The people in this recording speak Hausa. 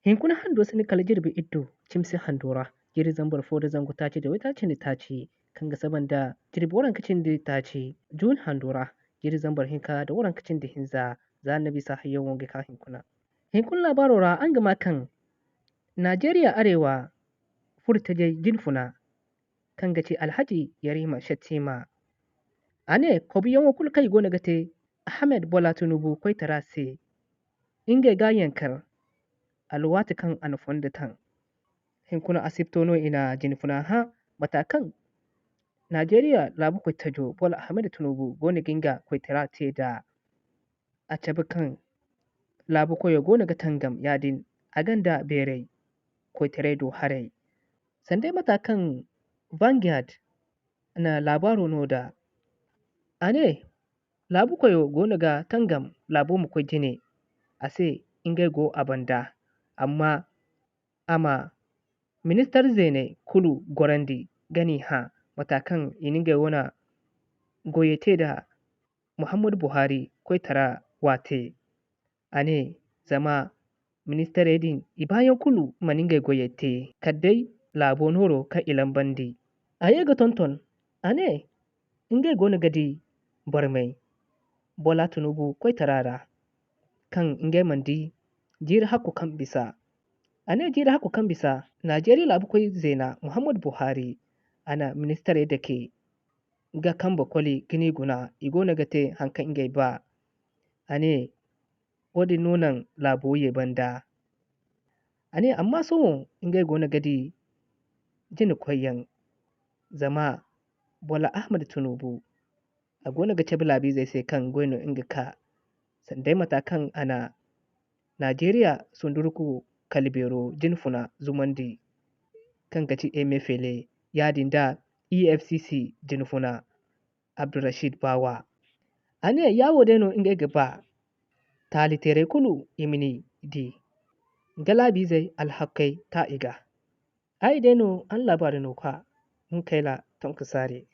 Hinkuna hando sani kala jirbi iddu cimsi handora jiri zambar foda zango taci da wata cin taci kanga sabanda jirbi waran kacin da taci jun handora jiri zambar hinka da waran kacin da hinza za na bisa hayyan wonge ka hinkuna. Hinkun labarora an gama kan Najeriya Arewa furta jinfuna kan gace Alhaji Yarima Shattima. Ane kobi yawan kulkai gona gate Ahmed Bola Tinubu koi tarase inge ga yankar alwata kan anfonda tan. Hinkuna asiptono ina jinfuna ha matakan Najeriya labu koi tajo Bola Ahmed Tinubu gona ginga koi tarate da a cabi kan labu koyo gona gatangam yadin aganda berei koi taredo harei. Sandai matakan Vanguard na labaro no da ane labu koyo gona ga tangam labu mu koi jine ase inge go abanda amma ama ministar zene kulu gorandi gani ha matakan ininge wana goyete da Muhammadu Buhari koi tara wate ane zama ministar edin ibayan kulu maninge goyete kaddai labo noro ka ilan bandi. Ayega tonton ane inge gona gadi barmai Bola Tinubu koi tarara kan inge mandi jira hakku kan bisa. Ane jira hakku kan bisa Najeriya labu koi zena Muhammadu Buhari ana ministar edake ga kamba koli gini guna igona gate hanka inge ba ane wadi nunan labo ye banda. Ane amma so inge gona gadi jini koyan zama Bola Ahmed Tinubu a gona gace bilabi zai sai kan goyno inga ka sandai matakan ana Najeriya sundurku kalibero jinfuna zumandi kan gaci Emefiele yadin da EFCC jinfuna Abdulrashid Bawa. Ane yawo deno inga gaba talitere kulu imini di galabi zai alhakai ta iga. Ai deno an labarin nuka mun kaila tonka sare.